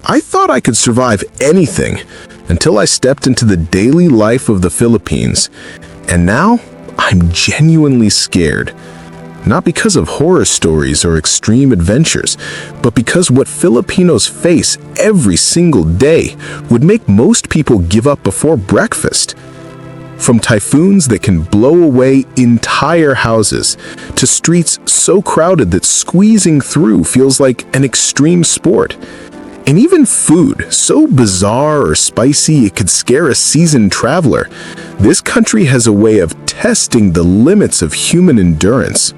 I thought I could survive anything until I stepped into the daily life of the Philippines. And now, I'm genuinely scared. Not because of horror stories or extreme adventures, but because what Filipinos face every single day would make most people give up before breakfast. From typhoons that can blow away entire houses, to streets so crowded that squeezing through feels like an extreme sport. And even food, so bizarre or spicy it could scare a seasoned traveler. This country has a way of testing the limits of human endurance.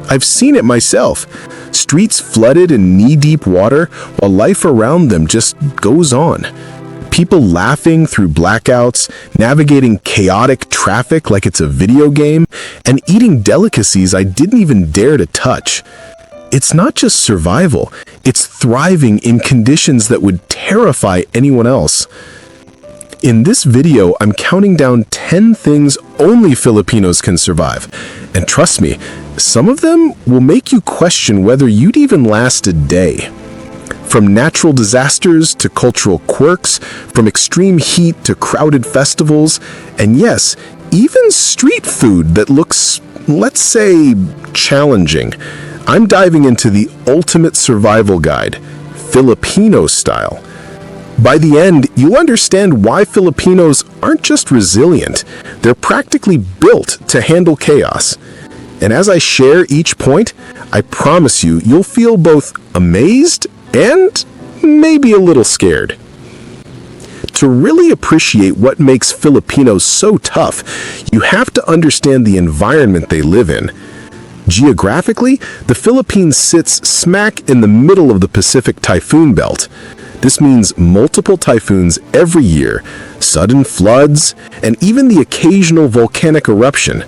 I've seen it myself. Streets flooded in knee-deep water while life around them just goes on. People laughing through blackouts, navigating chaotic traffic like it's a video game, and eating delicacies I didn't even dare to touch. It's not just survival, it's thriving in conditions that would terrify anyone else. In this video, I'm counting down 10 things only Filipinos can survive. And trust me, some of them will make you question whether you'd even last a day. From natural disasters to cultural quirks, from extreme heat to crowded festivals, and yes, even street food that looks, let's say, challenging. I'm diving into the ultimate survival guide, Filipino style. By the end, you'll understand why Filipinos aren't just resilient, they're practically built to handle chaos. And as I share each point, I promise you'll feel both amazed and maybe a little scared. To really appreciate what makes Filipinos so tough, you have to understand the environment they live in. Geographically, the Philippines sits smack in the middle of the Pacific typhoon belt. This means multiple typhoons every year, sudden floods, and even the occasional volcanic eruption.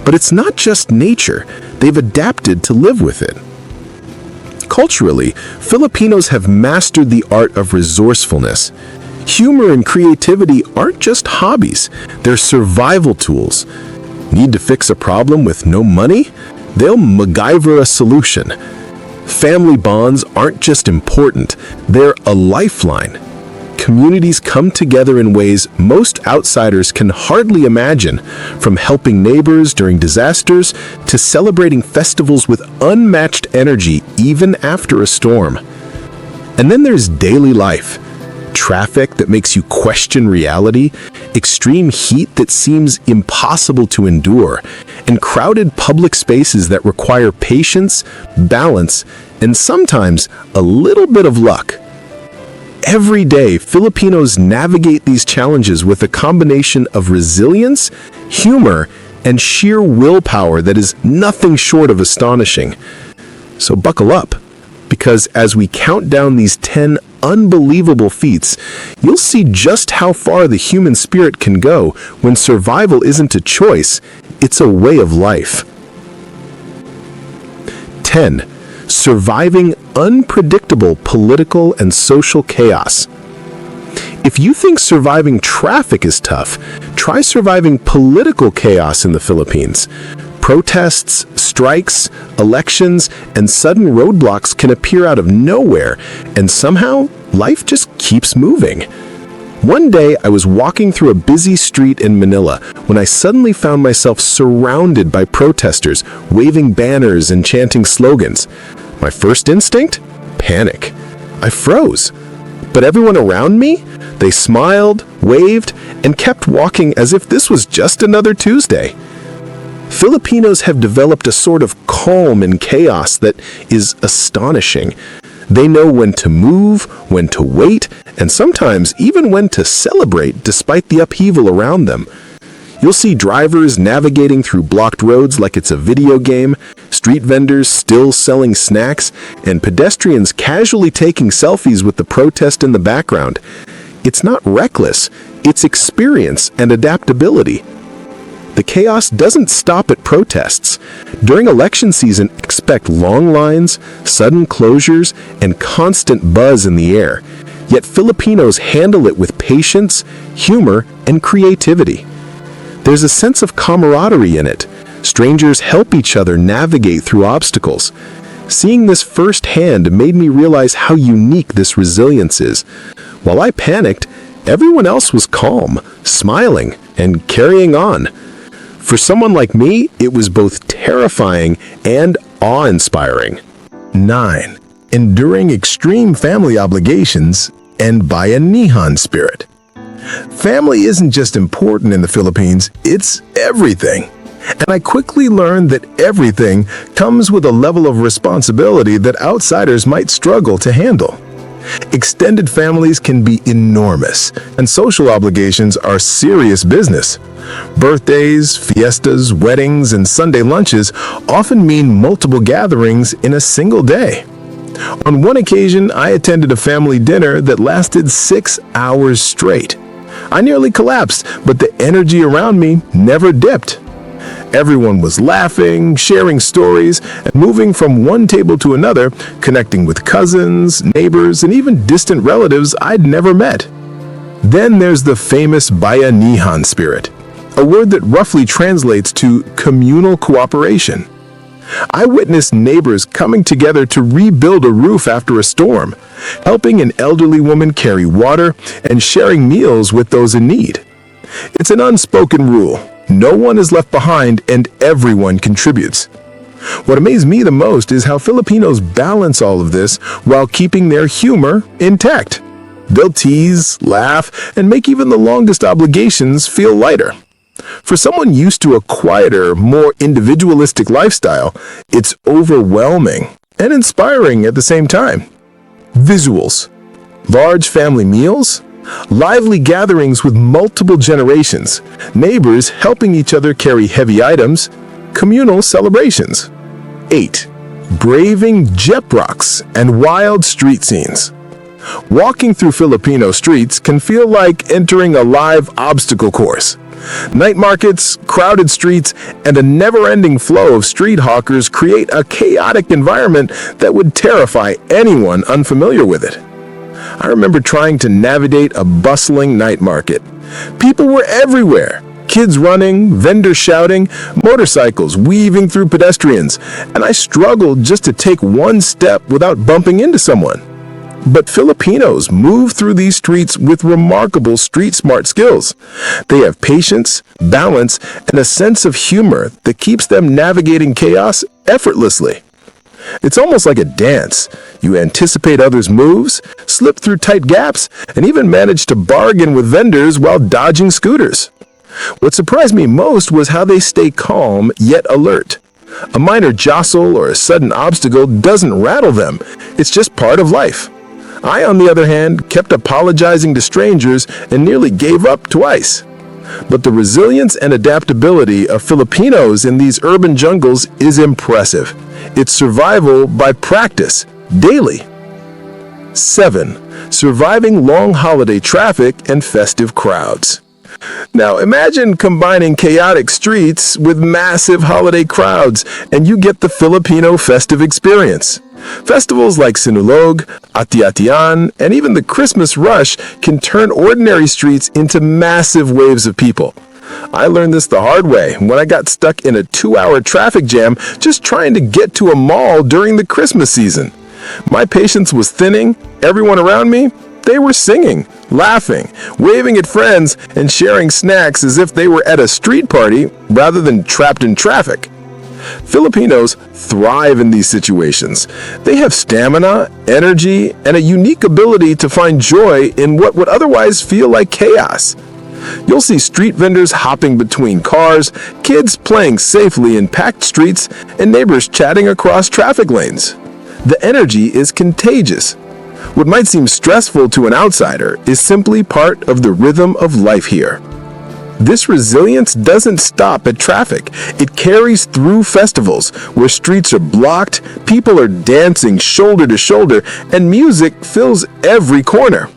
But it's not just nature, they've adapted to live with it. Culturally, Filipinos have mastered the art of resourcefulness. Humor and creativity aren't just hobbies, they're survival tools. Need to fix a problem with no money? They'll MacGyver a solution. Family bonds aren't just important, they're a lifeline. Communities come together in ways most outsiders can hardly imagine, from helping neighbors during disasters to celebrating festivals with unmatched energy even after a storm. And then there's daily life. Traffic that makes you question reality, extreme heat that seems impossible to endure, and crowded public spaces that require patience, balance, and sometimes a little bit of luck. Every day, Filipinos navigate these challenges with a combination of resilience, humor, and sheer willpower that is nothing short of astonishing. So buckle up, because as we count down these 10 unbelievable feats, you'll see just how far the human spirit can go when survival isn't a choice, it's a way of life. 10. Surviving unpredictable political and social chaos. If you think surviving traffic is tough, try surviving political chaos in the Philippines. Protests, strikes, elections, and sudden roadblocks can appear out of nowhere, and somehow life just keeps moving. One day, I was walking through a busy street in Manila when I suddenly found myself surrounded by protesters, waving banners and chanting slogans. My first instinct? Panic. I froze. But everyone around me? They smiled, waved, and kept walking as if this was just another Tuesday. Filipinos have developed a sort of calm in chaos that is astonishing. They know when to move, when to wait, and sometimes even when to celebrate despite the upheaval around them. You'll see drivers navigating through blocked roads like it's a video game, street vendors still selling snacks, and pedestrians casually taking selfies with the protest in the background. It's not reckless, it's experience and adaptability. The chaos doesn't stop at protests. During election season, expect long lines, sudden closures, and constant buzz in the air. Yet Filipinos handle it with patience, humor, and creativity. There's a sense of camaraderie in it. Strangers help each other navigate through obstacles. Seeing this firsthand made me realize how unique this resilience is. While I panicked, everyone else was calm, smiling, and carrying on. For someone like me, it was both terrifying and awe-inspiring. 9. Enduring extreme family obligations and bayanihan spirit. Family isn't just important in the Philippines, it's everything. And I quickly learned that everything comes with a level of responsibility that outsiders might struggle to handle. Extended families can be enormous, and social obligations are serious business. Birthdays, fiestas, weddings, and Sunday lunches often mean multiple gatherings in a single day. On one occasion, I attended a family dinner that lasted 6 hours straight. I nearly collapsed, but the energy around me never dipped. Everyone was laughing, sharing stories, and moving from one table to another, connecting with cousins, neighbors, and even distant relatives I'd never met. Then there's the famous bayanihan spirit, a word that roughly translates to communal cooperation. I witnessed neighbors coming together to rebuild a roof after a storm, helping an elderly woman carry water, and sharing meals with those in need. It's an unspoken rule. No one is left behind and everyone contributes. What amazed me the most is how Filipinos balance all of this while keeping their humor intact. They'll tease, laugh, and make even the longest obligations feel lighter. For someone used to a quieter, more individualistic lifestyle, it's overwhelming and inspiring at the same time. Visuals. Large family meals, lively gatherings with multiple generations, neighbors helping each other carry heavy items, communal celebrations. 8. Braving jeeprocks and wild street scenes. Walking through Filipino streets can feel like entering a live obstacle course. Night markets, crowded streets, and a never-ending flow of street hawkers create a chaotic environment that would terrify anyone unfamiliar with it. I remember trying to navigate a bustling night market. People were everywhere. Kids running, vendors shouting, motorcycles weaving through pedestrians, and I struggled just to take one step without bumping into someone. But Filipinos move through these streets with remarkable street-smart skills. They have patience, balance, and a sense of humor that keeps them navigating chaos effortlessly. It's almost like a dance. You anticipate others' moves, slip through tight gaps, and even manage to bargain with vendors while dodging scooters. What surprised me most was how they stay calm yet alert. A minor jostle or a sudden obstacle doesn't rattle them. It's just part of life. I, on the other hand, kept apologizing to strangers and nearly gave up twice. But the resilience and adaptability of Filipinos in these urban jungles is impressive. It's survival by practice, daily. 7. Surviving long holiday traffic and festive crowds. Now imagine combining chaotic streets with massive holiday crowds, and you get the Filipino festive experience. Festivals like Sinulog, Ati-Atian, and even the Christmas rush can turn ordinary streets into massive waves of people. I learned this the hard way when I got stuck in a 2-hour traffic jam just trying to get to a mall during the Christmas season. My patience was thinning. Everyone around me, they were singing, laughing, waving at friends, and sharing snacks as if they were at a street party rather than trapped in traffic. Filipinos thrive in these situations. They have stamina, energy, and a unique ability to find joy in what would otherwise feel like chaos. You'll see street vendors hopping between cars, kids playing safely in packed streets, and neighbors chatting across traffic lanes. The energy is contagious. What might seem stressful to an outsider is simply part of the rhythm of life here. This resilience doesn't stop at traffic. It carries through festivals where streets are blocked, people are dancing shoulder to shoulder, and music fills every corner.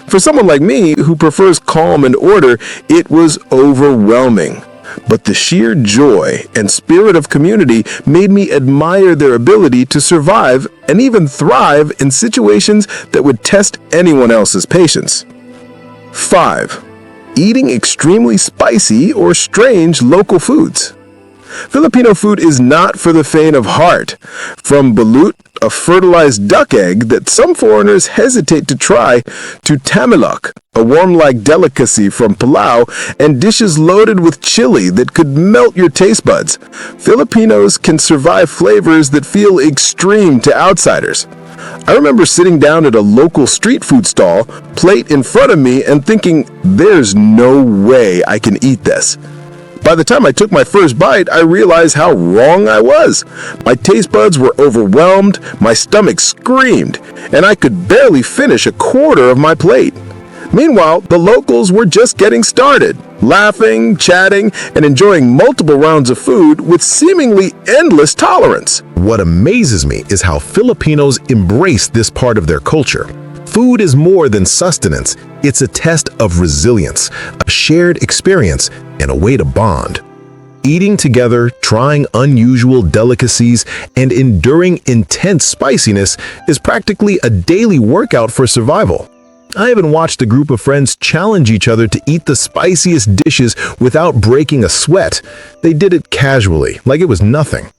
For someone like me who prefers calm and order, it was overwhelming. But the sheer joy and spirit of community made me admire their ability to survive and even thrive in situations that would test anyone else's patience. 5. Eating extremely spicy or strange local foods. Filipino food is not for the faint of heart. From balut, a fertilized duck egg that some foreigners hesitate to try, to tamilok, a warm-like delicacy from Palau, and dishes loaded with chili that could melt your taste buds. Filipinos can survive flavors that feel extreme to outsiders. I remember sitting down at a local street food stall, plate in front of me, and thinking, there's no way I can eat this. By the time I took my first bite, I realized how wrong I was. My taste buds were overwhelmed, my stomach screamed, and I could barely finish a quarter of my plate. Meanwhile, the locals were just getting started, laughing, chatting, and enjoying multiple rounds of food with seemingly endless tolerance. What amazes me is how Filipinos embrace this part of their culture. Food is more than sustenance. It's a test of resilience, a shared experience, and a way to bond. Eating together, trying unusual delicacies, and enduring intense spiciness is practically a daily workout for survival. I even watched a group of friends challenge each other to eat the spiciest dishes without breaking a sweat. They did it casually, like it was nothing.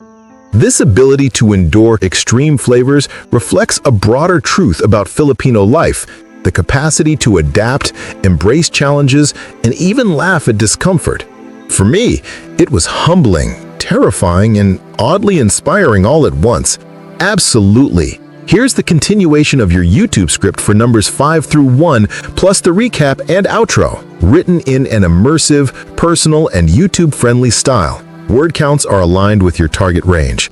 This ability to endure extreme flavors reflects a broader truth about Filipino life, the capacity to adapt, embrace challenges, and even laugh at discomfort. For me, it was humbling, terrifying, and oddly inspiring all at once. Absolutely. Here's the continuation of your YouTube script for numbers 5 through 1, plus the recap and outro, written in an immersive, personal, and YouTube-friendly style. Word counts are aligned with your target range.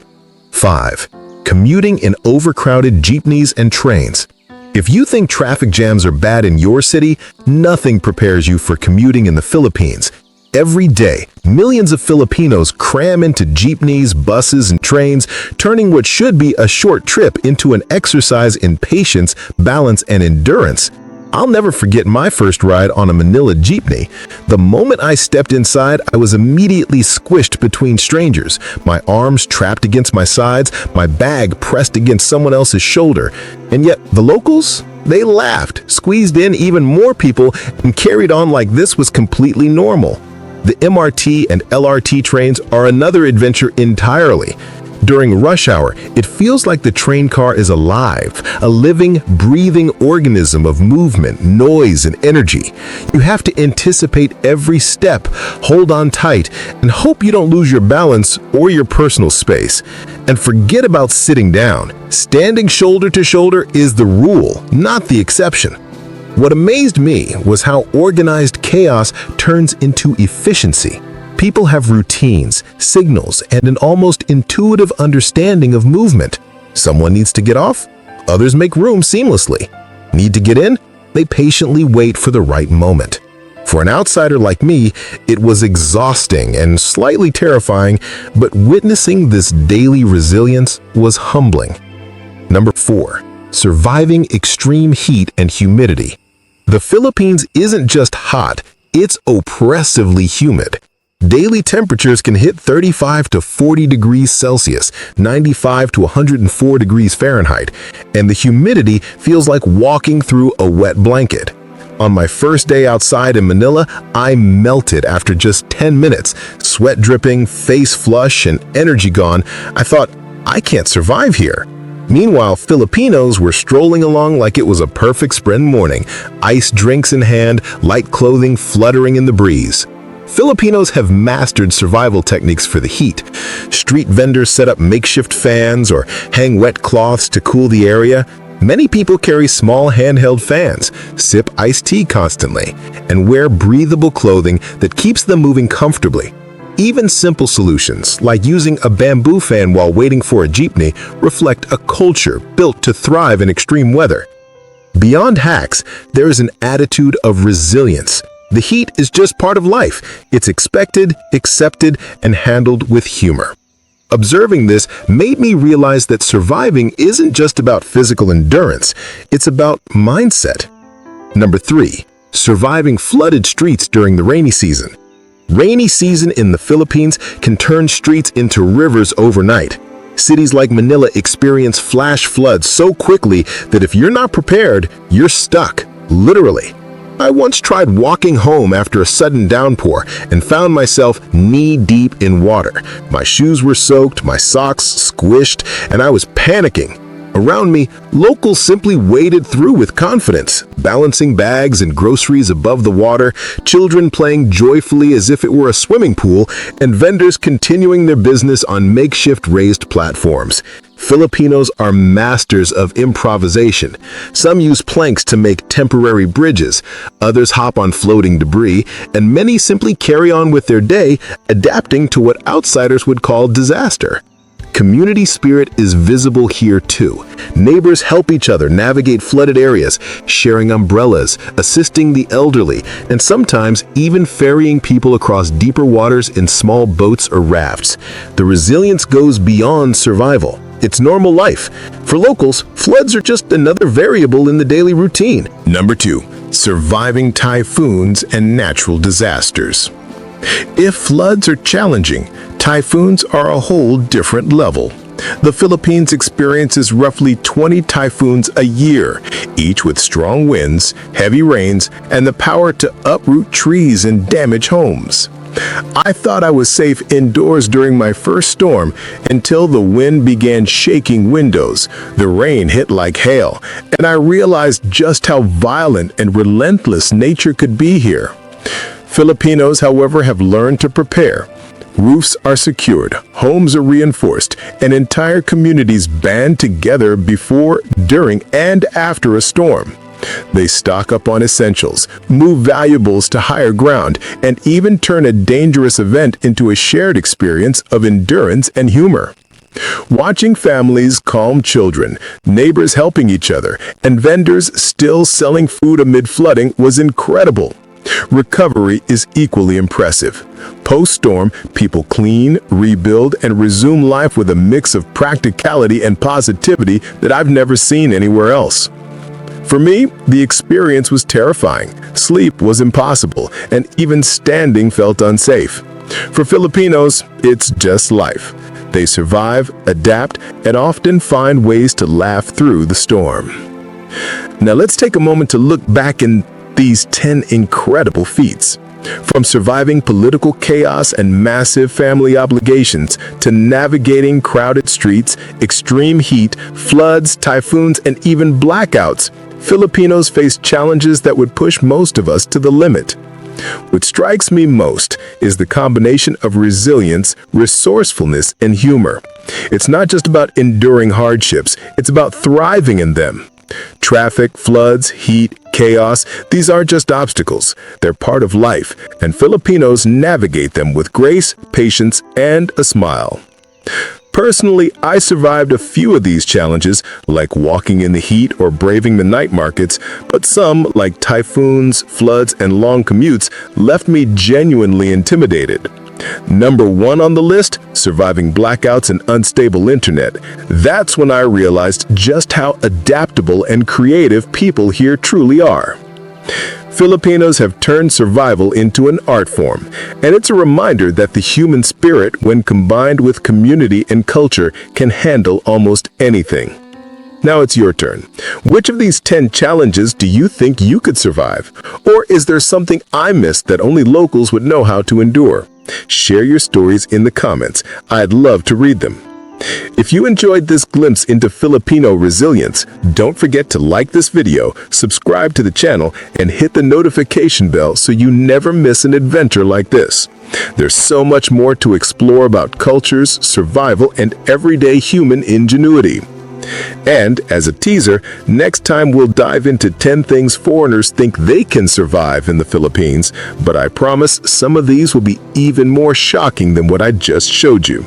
5. Commuting in overcrowded jeepneys and trains. If you think traffic jams are bad in your city, nothing prepares you for commuting in the Philippines. Every day, millions of Filipinos cram into jeepneys, buses, and trains, turning what should be a short trip into an exercise in patience, balance, and endurance. I'll never forget my first ride on a Manila jeepney. The moment I stepped inside, I was immediately squished between strangers, my arms trapped against my sides, my bag pressed against someone else's shoulder. And yet, the locals? They laughed, squeezed in even more people, and carried on like this was completely normal. The MRT and LRT trains are another adventure entirely. During rush hour, it feels like the train car is alive, a living, breathing organism of movement, noise, and energy. You have to anticipate every step, hold on tight, and hope you don't lose your balance or your personal space. And forget about sitting down. Standing shoulder to shoulder is the rule, not the exception. What amazed me was how organized chaos turns into efficiency. People have routines, signals, and an almost intuitive understanding of movement. Someone needs to get off, others make room seamlessly. Need to get in? They patiently wait for the right moment. For an outsider like me, it was exhausting and slightly terrifying, but witnessing this daily resilience was humbling. Number 4. Surviving extreme heat and humidity. The Philippines isn't just hot, it's oppressively humid. Daily temperatures can hit 35 to 40 degrees Celsius, 95 to 104 degrees Fahrenheit, and the humidity feels like walking through a wet blanket. On my first day outside in Manila, I melted after just 10 minutes, sweat dripping, face flush, and energy gone. I thought, I can't survive here. Meanwhile, Filipinos were strolling along like it was a perfect spring morning, iced drinks in hand, light clothing fluttering in the breeze. Filipinos have mastered survival techniques for the heat. Street vendors set up makeshift fans or hang wet cloths to cool the area. Many people carry small handheld fans, sip iced tea constantly, and wear breathable clothing that keeps them moving comfortably. Even simple solutions, like using a bamboo fan while waiting for a jeepney, reflect a culture built to thrive in extreme weather. Beyond hacks, there is an attitude of resilience. The heat is just part of life. It's expected, accepted, and handled with humor. Observing this made me realize that surviving isn't just about physical endurance, it's about mindset. Number 3. Surviving flooded streets during the rainy season. Rainy season in the Philippines can turn streets into rivers overnight. Cities like Manila experience flash floods so quickly that if you're not prepared, you're stuck, literally. I once tried walking home after a sudden downpour and found myself knee-deep in water. My shoes were soaked, my socks squished, and I was panicking. Around me, locals simply waded through with confidence, balancing bags and groceries above the water, children playing joyfully as if it were a swimming pool, and vendors continuing their business on makeshift raised platforms. Filipinos are masters of improvisation. Some use planks to make temporary bridges, others hop on floating debris, and many simply carry on with their day, adapting to what outsiders would call disaster. Community spirit is visible here too. Neighbors help each other navigate flooded areas, sharing umbrellas, assisting the elderly, and sometimes even ferrying people across deeper waters in small boats or rafts. The resilience goes beyond survival. It's normal life. For locals, floods are just another variable in the daily routine. Number 2. Surviving typhoons and natural disasters. If floods are challenging, typhoons are a whole different level. The Philippines experiences roughly 20 typhoons a year, each with strong winds, heavy rains, and the power to uproot trees and damage homes. I thought I was safe indoors during my first storm until the wind began shaking windows, the rain hit like hail, and I realized just how violent and relentless nature could be here. Filipinos, however, have learned to prepare. Roofs are secured, homes are reinforced, and entire communities band together before, during, and after a storm. They stock up on essentials, move valuables to higher ground, and even turn a dangerous event into a shared experience of endurance and humor. Watching families calm children, neighbors helping each other, and vendors still selling food amid flooding was incredible. Recovery is equally impressive. Post-storm, people clean, rebuild, and resume life with a mix of practicality and positivity that I've never seen anywhere else. For me, the experience was terrifying. Sleep was impossible, and even standing felt unsafe. For Filipinos, it's just life. They survive, adapt, and often find ways to laugh through the storm. Now let's take a moment to look back in these 10 incredible feats. From surviving political chaos and massive family obligations to navigating crowded streets, extreme heat, floods, typhoons, and even blackouts, Filipinos face challenges that would push most of us to the limit. What strikes me most is the combination of resilience, resourcefulness, and humor. It's not just about enduring hardships, it's about thriving in them. Traffic, floods, heat, chaos, these aren't just obstacles. They're part of life, and Filipinos navigate them with grace, patience, and a smile. Personally, I survived a few of these challenges, like walking in the heat or braving the night markets, but some, like typhoons, floods, and long commutes, left me genuinely intimidated. Number 1 on the list, surviving blackouts and unstable internet. That's when I realized just how adaptable and creative people here truly are. Filipinos have turned survival into an art form, and it's a reminder that the human spirit, when combined with community and culture, can handle almost anything. Now it's your turn. Which of these 10 challenges do you think you could survive? Or is there something I missed that only locals would know how to endure? Share your stories in the comments. I'd love to read them. If you enjoyed this glimpse into Filipino resilience, don't forget to like this video, subscribe to the channel, and hit the notification bell so you never miss an adventure like this. There's so much more to explore about cultures, survival, and everyday human ingenuity. And as a teaser, next time we'll dive into 10 things foreigners think they can survive in the Philippines, but I promise some of these will be even more shocking than what I just showed you.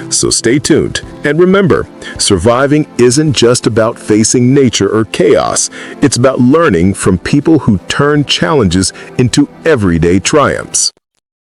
So stay tuned, and remember, surviving isn't just about facing nature or chaos, it's about learning from people who turn challenges into everyday triumphs.